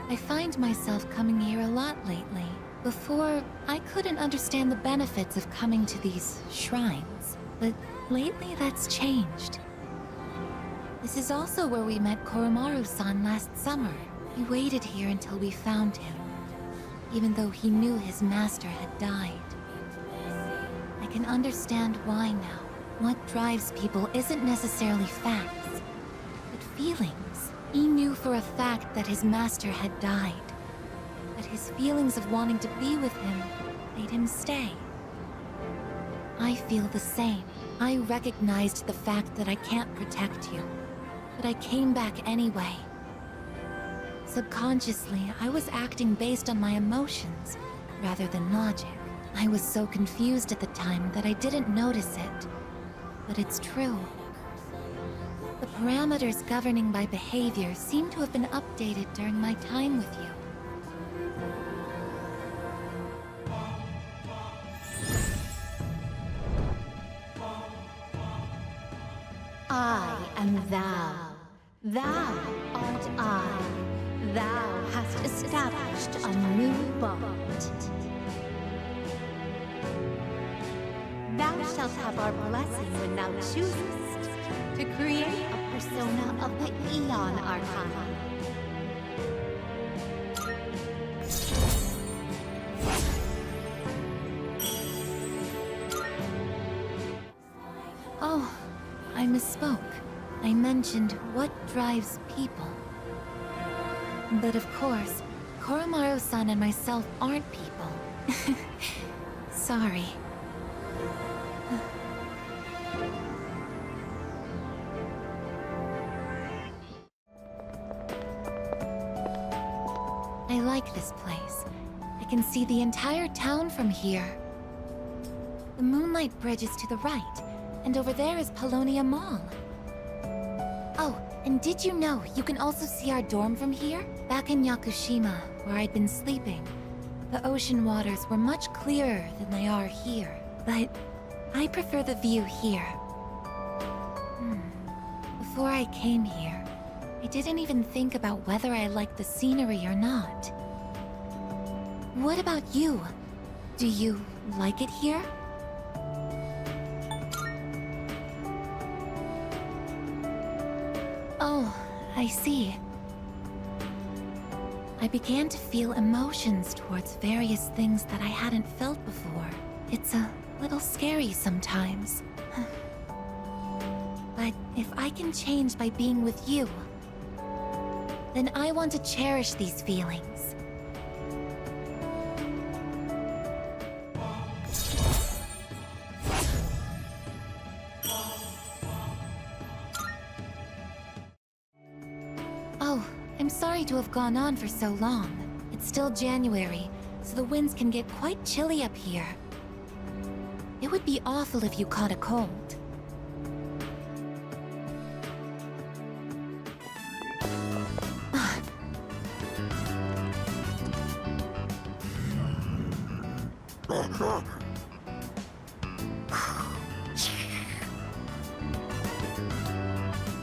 I find myself coming here a lot lately. Before, I couldn't understand the benefits of coming to these shrines, but lately that's changed. This is also where we met Koromaru-san last summer. We waited here until we found him, even though he knew his master had died. I can understand why now. What drives people isn't necessarily facts, but feelings. He knew for a fact that his master had died, but his feelings of wanting to be with him made him stay. I feel the same. I recognized the fact that I can't protect you, but I came back anyway. Subconsciously, I was acting based on my emotions rather than logic. I was so confused at the time that I didn't notice it, but it's true. The parameters governing my behavior seem to have been updated during my time with you. I am thou. Thou art I. Thou hast established a new bond. Thou shalt have our blessing when thou choosest to create a persona of the Aeon archive. Oh, I misspoke. I mentioned what drives people. But of course, Koromaru-san and myself aren't people. Sorry. I like this place. I can see the entire town from here. The Moonlight Bridge is to the right, and over there is Paulownia Mall. Oh, and did you know you can also see our dorm from here? Back in Yakushima, where I'd been sleeping, the ocean waters were much clearer than they are here. But I prefer the view here. Before I came here, I didn't even think about whether I liked the scenery or not. What about you? Do you like it here? Oh, I see. I began to feel emotions towards various things that I hadn't felt before. It's a little scary sometimes. But if I can change by being with you, then I want to cherish these feelings. Oh, I'm sorry to have gone on for so long. It's still January, so the winds can get quite chilly up here. It would be awful if you caught a cold.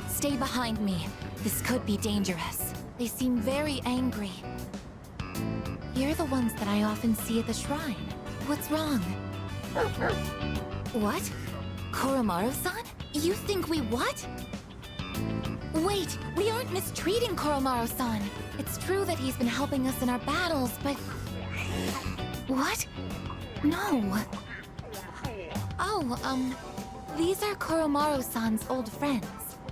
Stay behind me. This could be dangerous. They seem very angry. You're the ones that I often see at the shrine. What's wrong? What? Koromaru-san? You think we what? Wait, we aren't mistreating Koromaru-san. It's true that he's been helping us in our battles, but... What? No. Oh, these are Koromaru-san's old friends.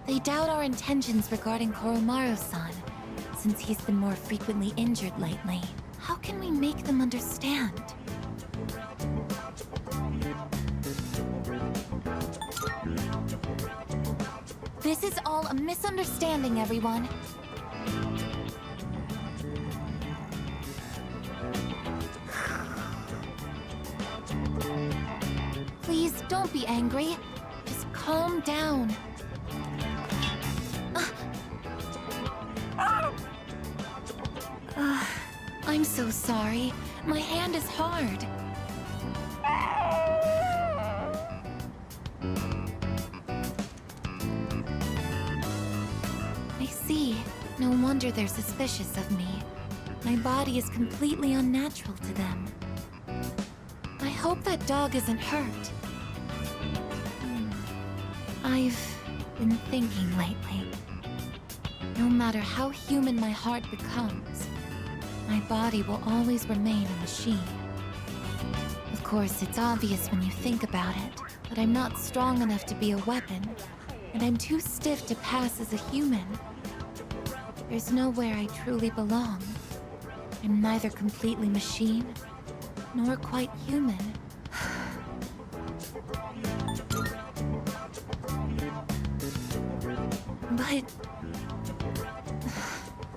They doubt our intentions regarding Koromaru-san, since he's been more frequently injured lately. How can we make them understand? This is all a misunderstanding, everyone. Please, don't be angry. Just calm down. I'm so sorry. My hand is hard. I see. No wonder they're suspicious of me. My body is completely unnatural to them. I hope that dog isn't hurt. I've been thinking lately. No matter how human my heart becomes, my body will always remain a machine. Of course, it's obvious when you think about it, but I'm not strong enough to be a weapon, and I'm too stiff to pass as a human. There's nowhere I truly belong. I'm neither completely machine, nor quite human. But...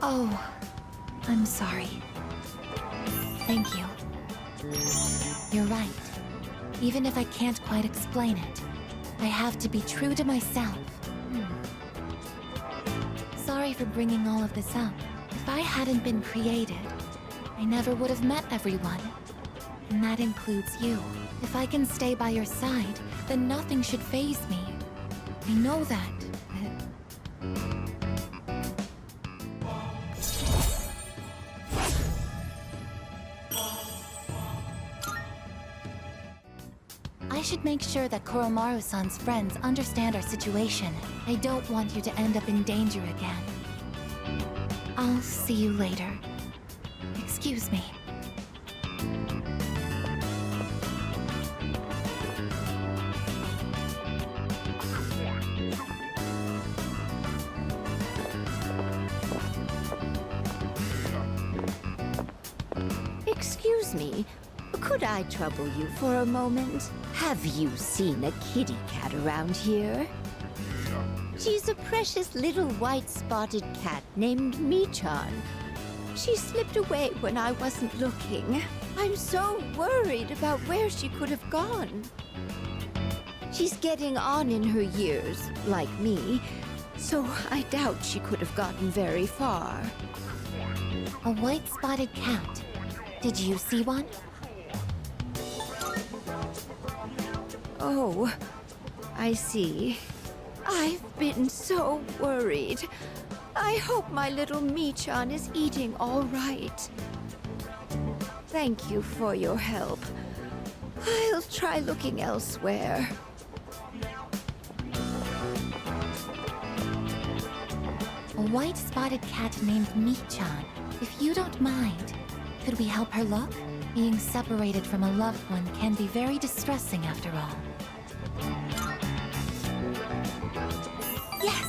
Oh, I'm sorry. Thank you. You're right. Even if I can't quite explain it, I have to be true to myself. Sorry for bringing all of this up. If I hadn't been created, I never would have met everyone. And that includes you. If I can stay by your side, then nothing should faze me. I know that. I should make sure that Koromaru-san's friends understand our situation. I don't want you to end up in danger again. I'll see you later. Excuse me. Excuse me, could I trouble you for a moment? Have you seen a kitty cat around here? She's a precious little white spotted cat named Michan. She slipped away when I wasn't looking. I'm so worried about where she could have gone. She's getting on in her years, like me, so I doubt she could have gotten very far. A white-spotted cat. Did you see one? Oh, I see. I've been so worried. I hope my little Michan is eating all right. Thank you for your help. I'll try looking elsewhere. A white-spotted cat named Michan. If you don't mind, could we help her look? Being separated from a loved one can be very distressing after all. Yes!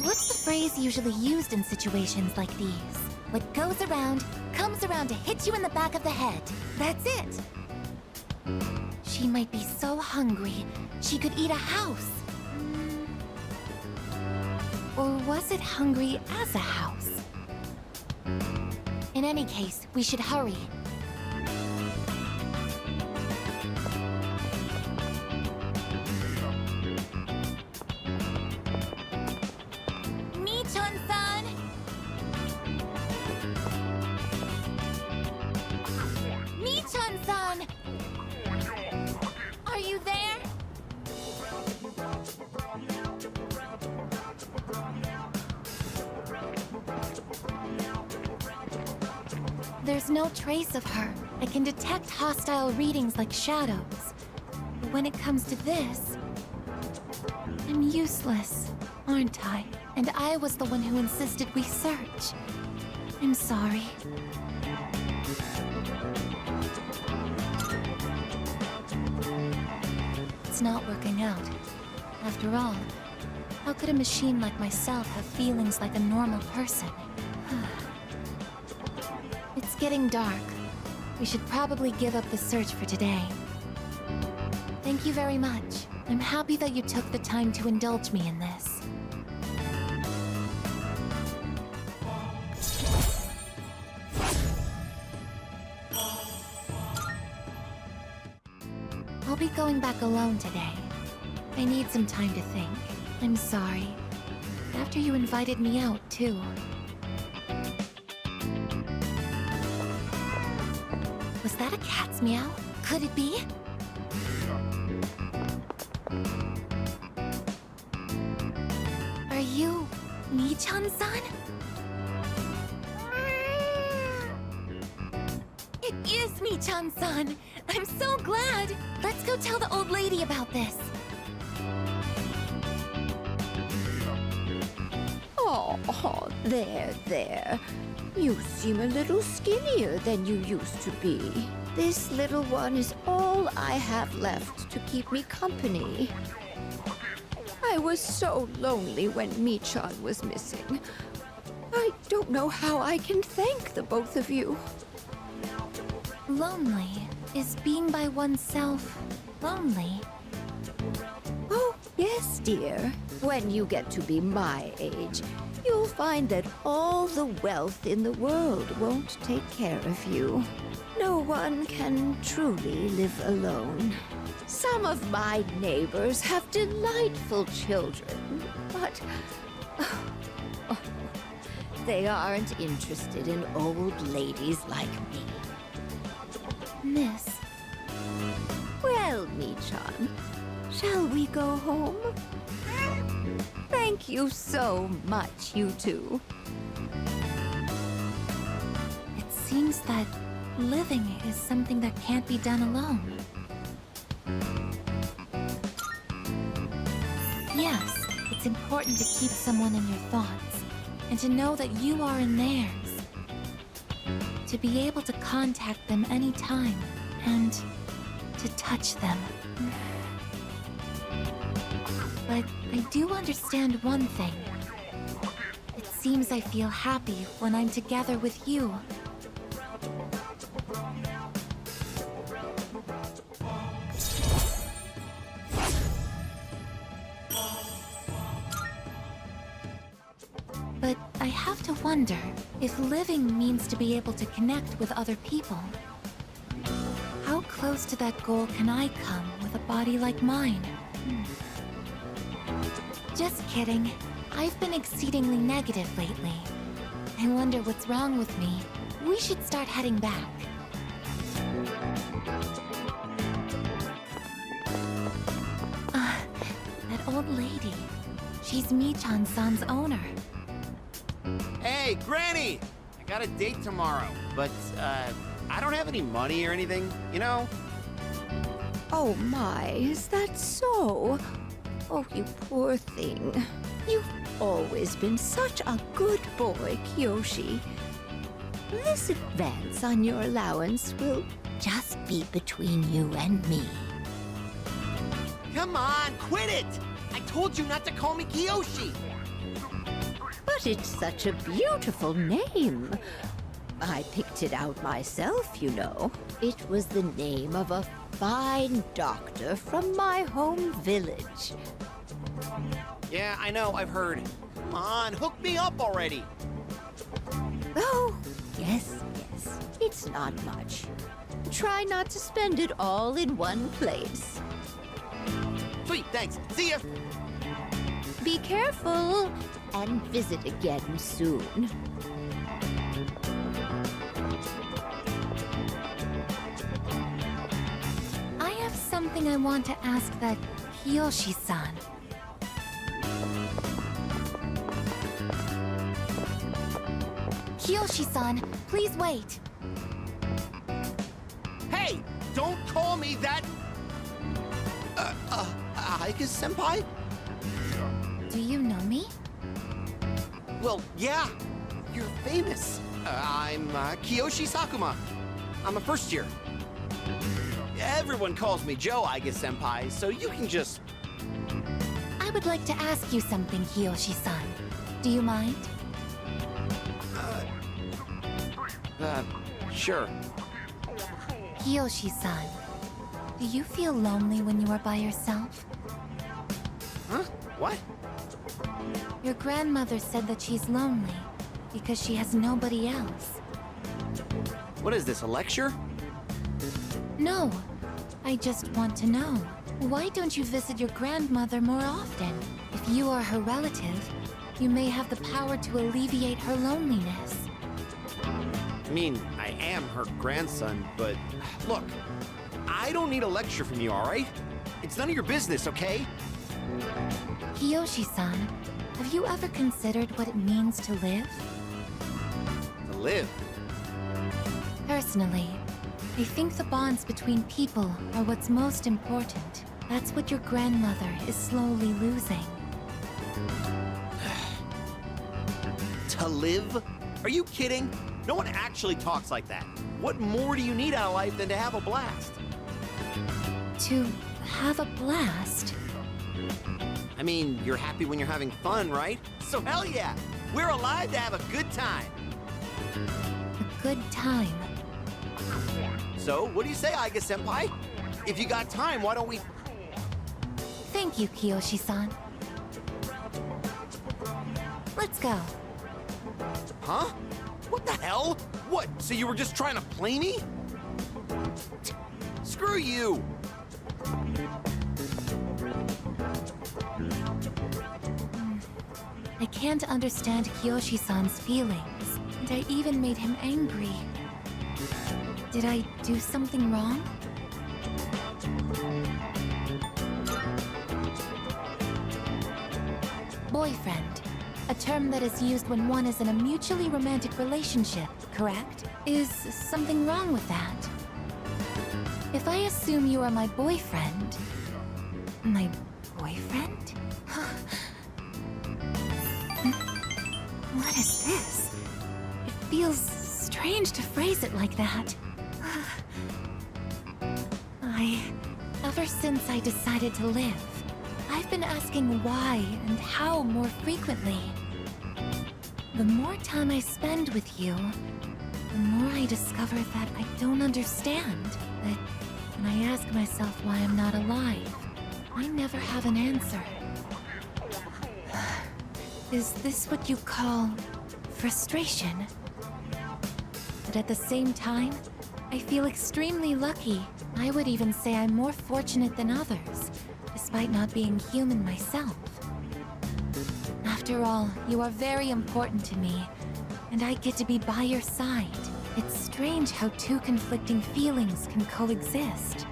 What's the phrase usually used in situations like these? What goes around, comes around to hit you in the back of the head. That's it! She might be so hungry, she could eat a house. Or was it hungry as a house? In any case, we should hurry. Michan-san! Michan-san! Are you there? There's no trace of her. I can detect hostile readings like shadows. But when it comes to this, I'm useless, aren't I? And I was the one who insisted we search. I'm sorry. It's not working out. After all, how could a machine like myself have feelings like a normal person? It's getting dark. We should probably give up the search for today. Thank you very much. I'm happy that you took the time to indulge me in this. I'll be going back alone today. I need some time to think. I'm sorry. After you invited me out, too. Was that a cat's meow? Could it be? Are you Michan-san? It is Michan-san! I'm so glad! Let's go tell the old lady about this. Oh, there. You seem a little skinnier than you used to be. This little one is all I have left to keep me company. I was so lonely when Michan was missing. I don't know how I can thank the both of you. Lonely? Is being by oneself lonely? Oh, yes, dear. When you get to be my age, you'll find that all the wealth in the world won't take care of you. No one can truly live alone. Some of my neighbors have delightful children, but they aren't interested in old ladies like me. Miss, Well, Michan, shall we go home? Thank you so much, you two. it seems that living is something that can't be done alone. Yes, it's important to keep someone in your thoughts, and to know that you are in theirs. To be able to contact them anytime, and to touch them. But I do understand one thing. It seems I feel happy when I'm together with you. But I have to wonder if living means to be able to connect with other people. How close to that goal can I come with a body like mine? Just kidding. I've been exceedingly negative lately. I wonder what's wrong with me. We should start heading back. That old lady. She's Michan-san's owner. Hey, Granny! I got a date tomorrow, but, I don't have any money or anything, you know? Oh my, is that so? Oh, you poor thing. You've always been such a good boy, Kiyoshi. This advance on your allowance will just be between you and me. Come on, quit it! I told you not to call me Kiyoshi! But it's such a beautiful name. I picked it out myself, you know. It was the name of a fine doctor from my home village. Yeah, I know, I've heard. Come on, hook me up already! Oh, yes. It's not much. Try not to spend it all in one place. Sweet, thanks. See ya! Be careful and visit again soon. I have something I want to ask that Kiyoshi-san. Kiyoshi-san, please wait. Hey! Don't call me that! Aigis Senpai? Do you know me? Well, yeah. You're famous. I'm Kiyoshi Sakuma. I'm a first year. Everyone calls me Joe Aigis Senpai, so you can just... I would like to ask you something, Kiyoshi-san. Do you mind? Sure. Kiyoshi-san, do you feel lonely when you are by yourself? Huh? What? Your grandmother said that she's lonely because she has nobody else. What is this, a lecture? No, I just want to know. Why don't you visit your grandmother more often? If you are her relative, you may have the power to alleviate her loneliness. I mean, I am her grandson, but look, I don't need a lecture from you, all right? It's none of your business, okay? Kiyoshi-san, have you ever considered what it means to live? To live. Personally, I think the bonds between people are what's most important. That's what your grandmother is slowly losing. To live? Are you kidding? No one actually talks like that. What more do you need out of life than to have a blast? To have a blast? I mean, you're happy when you're having fun, right? So hell yeah! We're alive to have a good time! A good time. So, what do you say, Aigis-senpai? If you got time, why don't we... Thank you, Kiyoshi-san. Let's go. Huh? What the hell? What, so you were just trying to play me? Screw you! I can't understand Kiyoshi-san's feelings, and I even made him angry. Did I do something wrong? Boyfriend, a term that is used when one is in a mutually romantic relationship, correct? Is something wrong with that? If I assume you are my boyfriend... My boyfriend? What is this? It feels strange to phrase it like that. Ever since I decided to live, I've been asking why and how more frequently. The more time I spend with you, the more I discover that I don't understand. That when I ask myself why I'm not alive, I never have an answer. Is this what you call frustration? But at the same time, I feel extremely lucky. I would even say I'm more fortunate than others, despite not being human myself. After all, you are very important to me, and I get to be by your side. It's strange how two conflicting feelings can coexist.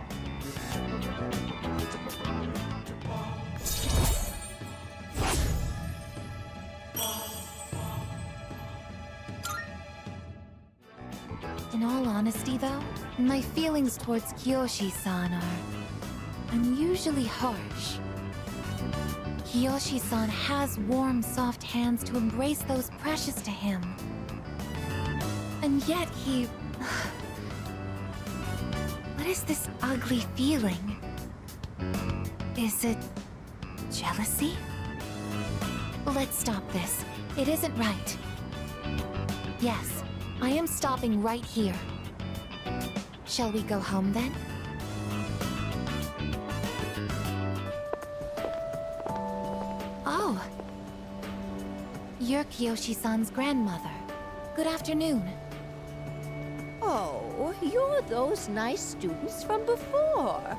In all honesty, though, my feelings towards Kiyoshi-san are unusually harsh. Kiyoshi-san has warm, soft hands to embrace those precious to him. And yet he... What is this ugly feeling? Is it jealousy? Let's stop this. It isn't right. Yes, I am stopping right here. Shall we go home then? Oh. You're Kiyoshi-san's grandmother. Good afternoon. Oh, you're those nice students from before.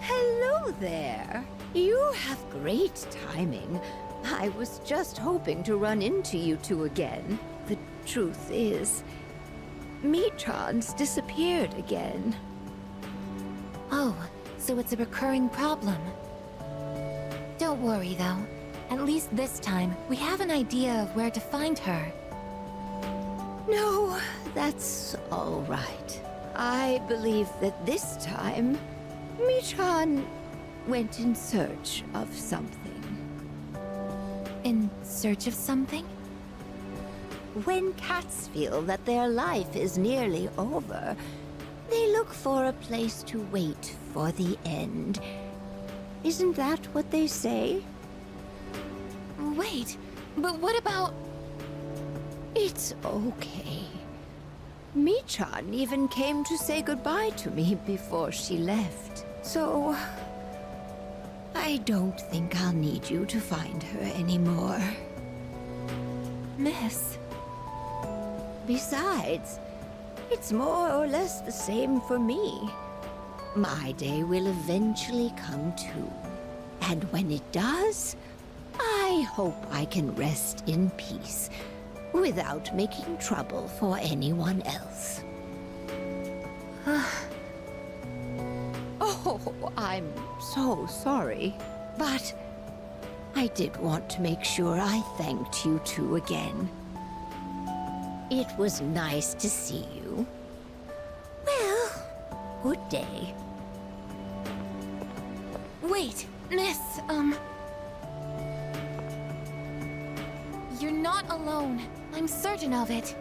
Hello there. You have great timing. I was just hoping to run into you two again. The truth is, Michan's disappeared again. Oh, so it's a recurring problem. Don't worry, though. At least this time, we have an idea of where to find her. No, that's all right. I believe that this time, Michan went in search of something. In search of something? When cats feel that their life is nearly over, they look for a place to wait for the end. Isn't that what they say? Wait, but what about... It's okay. Michan even came to say goodbye to me before she left. So... I don't think I'll need you to find her anymore. Miss... Besides, it's more or less the same for me. My day will eventually come too. And when it does, I hope I can rest in peace, without making trouble for anyone else. Oh, I'm so sorry. But I did want to make sure I thanked you two again. It was nice to see you. Well, Good day. Wait, miss, You're not alone. I'm certain of it.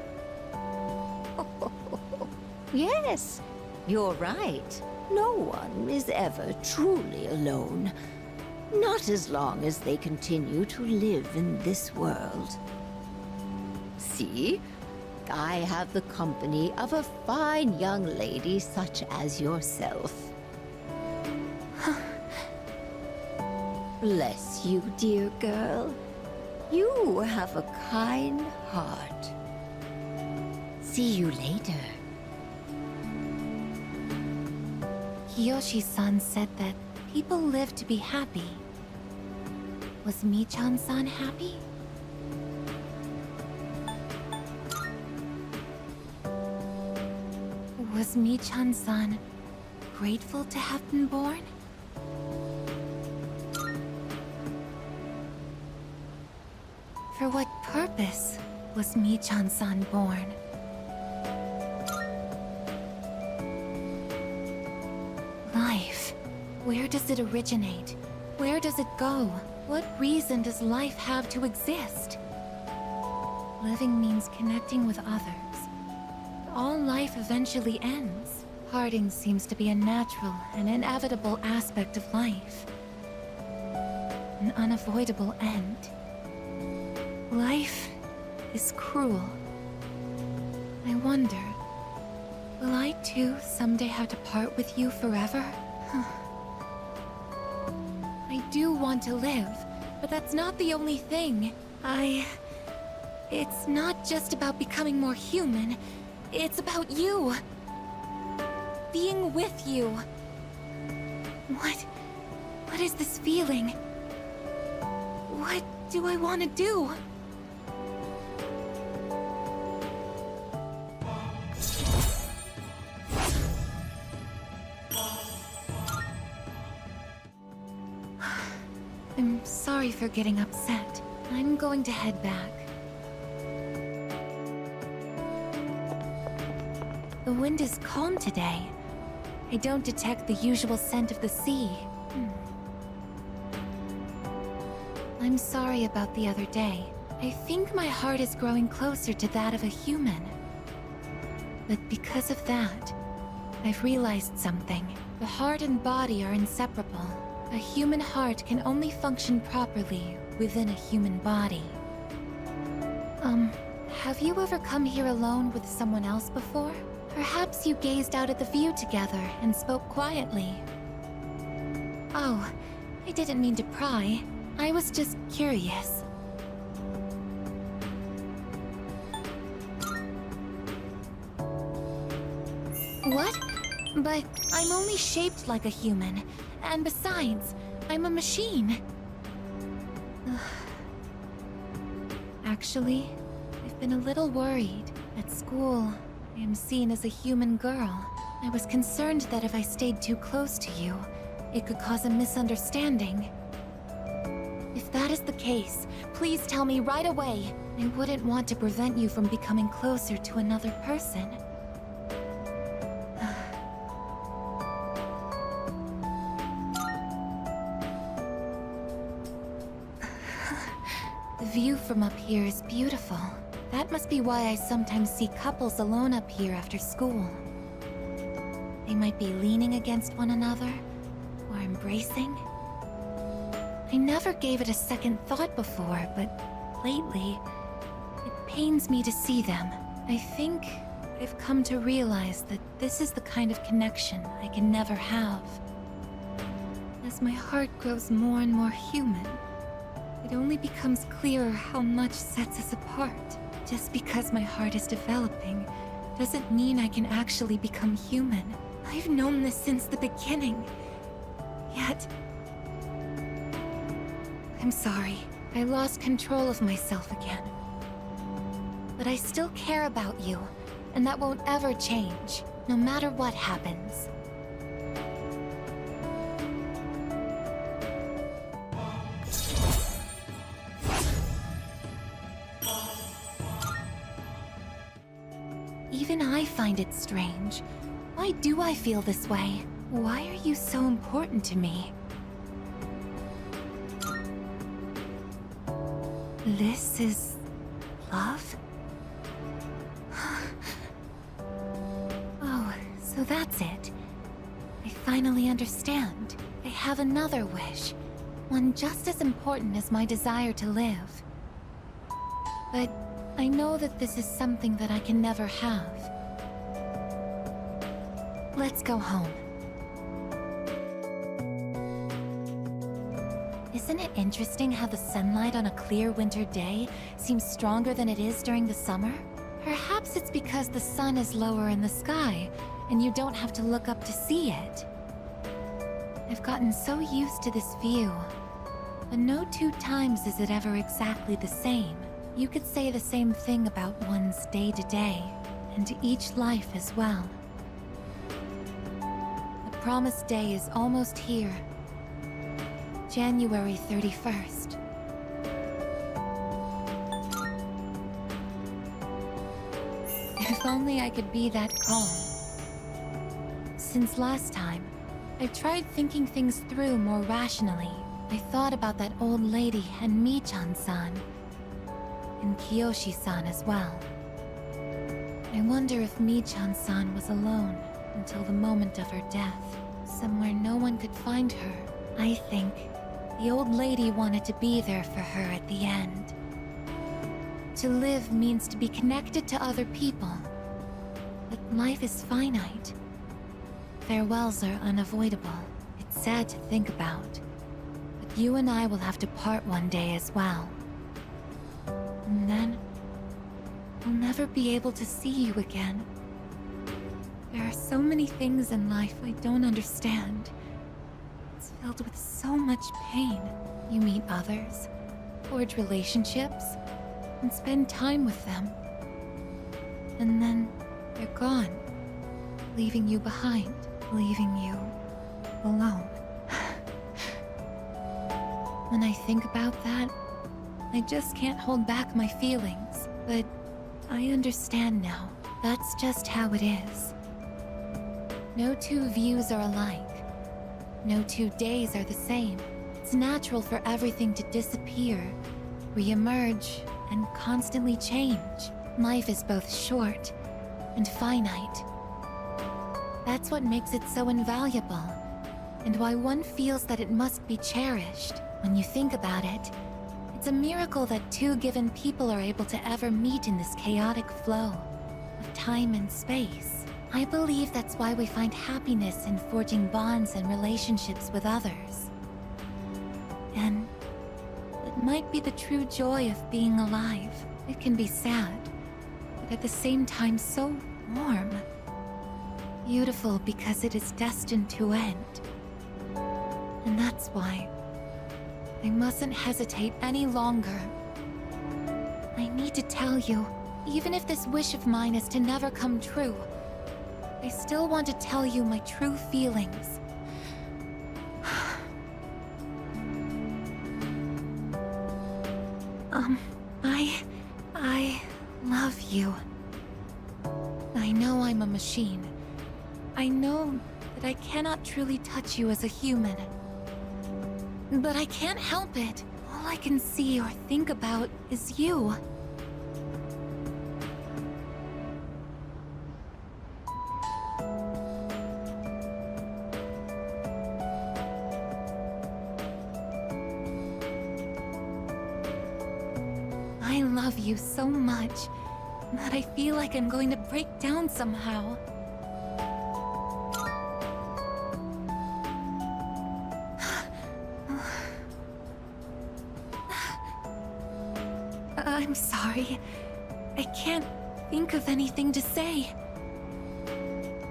Yes, you're right. No one is ever truly alone. Not as long as they continue to live in this world. See? I have the company of a fine young lady such as yourself. Bless you, dear girl. You have a kind heart. See you later. Kiyoshi-san said that people live to be happy. Was Michan-san happy? Was Michan-san grateful to have been born? For what purpose was Michan-san born? Life. Where does it originate? Where does it go? What reason does life have to exist? Living means connecting with others. All life eventually ends. Parting seems to be a natural and inevitable aspect of life. An unavoidable end. Life is cruel. I wonder, will I too someday have to part with you forever? I do want to live, but that's not the only thing. It's not just about becoming more human. It's about you. Being with you. What is this feeling? What do I want to do? I'm sorry for getting upset. I'm going to head back. The wind is calm today. I don't detect the usual scent of the sea. I'm sorry about the other day. I think my heart is growing closer to that of a human. But because of that, I've realized something. The heart and body are inseparable. A human heart can only function properly within a human body. Have you ever come here alone with someone else before? Perhaps you gazed out at the view together and spoke quietly. Oh, I didn't mean to pry. I was just curious. What? But I'm only shaped like a human. And besides, I'm a machine. Actually, I've been a little worried. At school, I am seen as a human girl. I was concerned that if I stayed too close to you, it could cause a misunderstanding. If that is the case, please tell me right away. I wouldn't want to prevent you from becoming closer to another person. The view from up here is beautiful. That must be why I sometimes see couples alone up here after school. They might be leaning against one another, or embracing. I never gave it a second thought before, but lately, it pains me to see them. I think I've come to realize that this is the kind of connection I can never have. As my heart grows more and more human, it only becomes clearer how much sets us apart. Just because my heart is developing doesn't mean I can actually become human. I've known this since the beginning. Yet... I'm sorry. I lost control of myself again. But I still care about you, and that won't ever change, no matter what happens. Even I find it strange. Why do I feel this way? Why are you so important to me? This is love? Oh, so that's it. I finally understand. I have another wish. One just as important as my desire to live. But I know that this is something that I can never have. Let's go home. Isn't it interesting how the sunlight on a clear winter day seems stronger than it is during the summer? Perhaps it's because the sun is lower in the sky, and you don't have to look up to see it. I've gotten so used to this view, but no two times is it ever exactly the same. You could say the same thing about one's day-to-day, and each life as well. The promised day is almost here. January 31st. If only I could be that calm. Since last time, I've tried thinking things through more rationally. I thought about that old lady and Michan-san. And Kiyoshi-san as well. I wonder if Michan-san was alone until the moment of her death. Somewhere no one could find her. I think the old lady wanted to be there for her at the end. To live means to be connected to other people. But life is finite. Farewells are unavoidable. It's sad to think about. But you and I will have to part one day as well. And then, I'll never be able to see you again. There are so many things in life I don't understand. It's filled with so much pain. You meet others, forge relationships, and spend time with them. And then, they're gone, leaving you behind, leaving you alone. When I think about that, I just can't hold back my feelings, but I understand now. That's just how it is. No two views are alike. No 2 days are the same. It's natural for everything to disappear, re-emerge, and constantly change. Life is both short and finite. That's what makes it so invaluable, and why one feels that it must be cherished. When you think about it, it's a miracle that 2 given people are able to ever meet in this chaotic flow of time and space. I believe that's why we find happiness in forging bonds and relationships with others. And it might be the true joy of being alive. It can be sad, but at the same time so warm. Beautiful because it is destined to end. And that's why I mustn't hesitate any longer. I need to tell you, even if this wish of mine is to never come true, I still want to tell you my true feelings. I love you. I know I'm a machine. I know that I cannot truly touch you as a human. But I can't help it. All I can see or think about is you. I love you so much that I feel like I'm going to break down somehow. I'm sorry. I can't think of anything to say.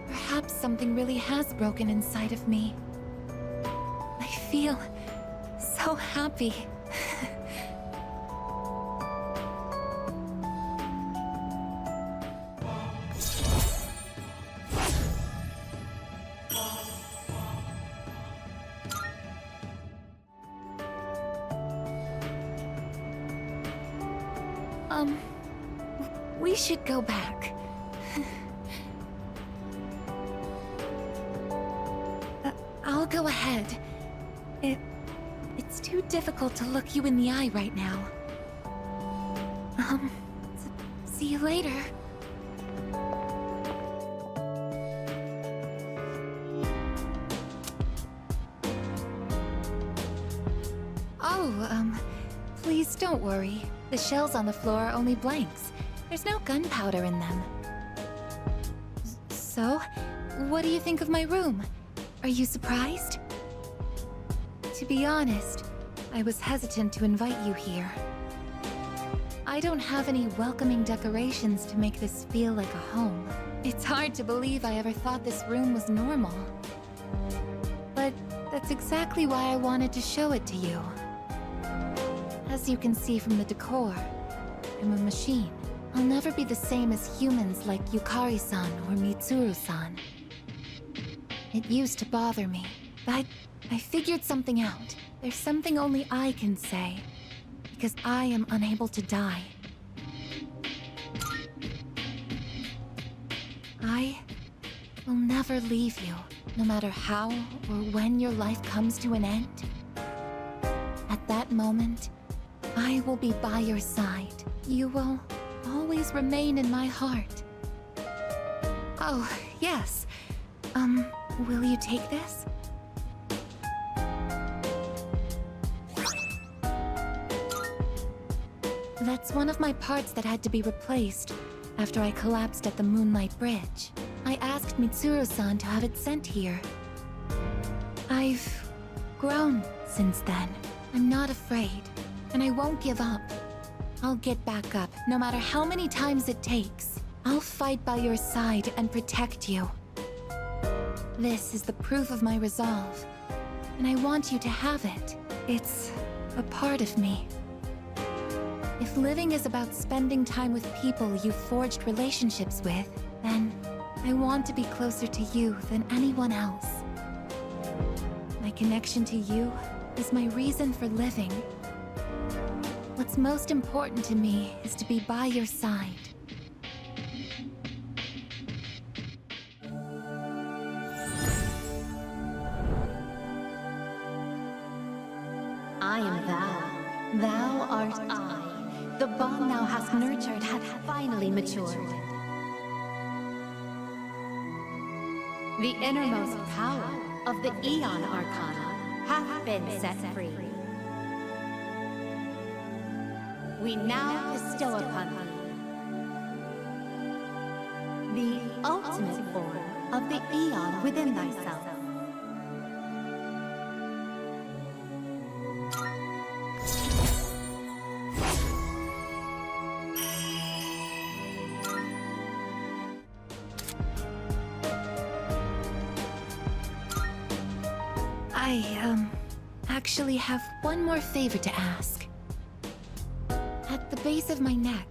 Perhaps something really has broken inside of me. I feel so happy. We should go back. go ahead. It's too difficult to look you in the eye right now. See you later. Oh, please don't worry. The shells on the floor are only blanks. There's no gunpowder in them. So, what do you think of my room? Are you surprised? To be honest, I was hesitant to invite you here. I don't have any welcoming decorations to make this feel like a home. It's hard to believe I ever thought this room was normal. But that's exactly why I wanted to show it to you. As you can see from the decor, I'm a machine. I'll never be the same as humans like Yukari-san or Mitsuru-san. It used to bother me, but I figured something out. There's something only I can say, because I am unable to die. I will never leave you, no matter how or when your life comes to an end. At that moment, I will be by your side. You will always remain in my heart. Oh, yes. Will you take this? That's one of my parts that had to be replaced after I collapsed at the Moonlight Bridge. I asked Mitsuru-san to have it sent here. I've grown since then. I'm not afraid, and I won't give up. I'll get back up, no matter how many times it takes. I'll fight by your side and protect you. This is the proof of my resolve, and I want you to have it. It's a part of me. If living is about spending time with people you've forged relationships with, then I want to be closer to you than anyone else. My connection to you is my reason for living. What's most important to me is to be by your side. I am thou. Thou art I. The bond thou hast nurtured hath finally matured. The innermost power of the Aeon Arcana hath been set free. We now bestow upon thee the ultimate form of the Aeon within thyself. I, actually have one more favor to ask. At the base of my neck,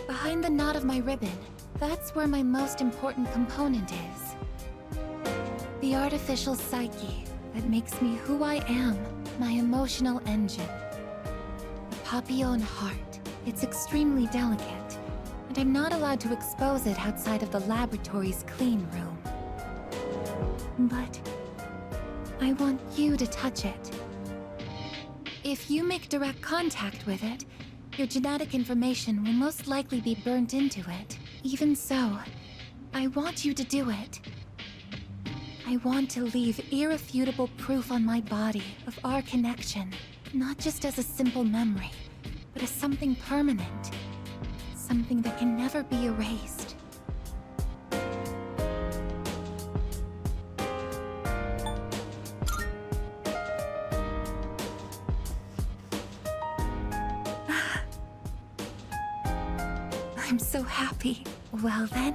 behind the knot of my ribbon, that's where my most important component is. The artificial psyche that makes me who I am, my emotional engine. The Papillon heart. It's extremely delicate, and I'm not allowed to expose it outside of the laboratory's clean room. But I want you to touch it. If you make direct contact with it, your genetic information will most likely be burnt into it. Even so, I want you to do it. I want to leave irrefutable proof on my body of our connection, not just as a simple memory, but as something permanent. Something that can never be erased. I'm so happy. Well then.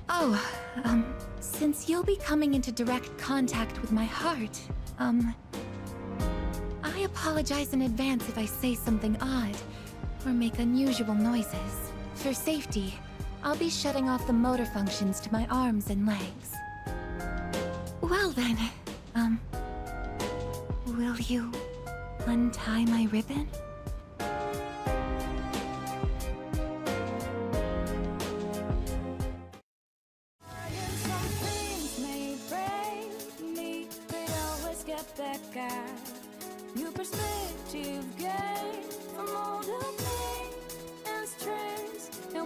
Oh, since you'll be coming into direct contact with my heart, I apologize in advance if I say something odd or make unusual noises. For safety, I'll be shutting off the motor functions to my arms and legs. Well then, will you untie my ribbon? step back out. New perspective gained from all the pain and stress, and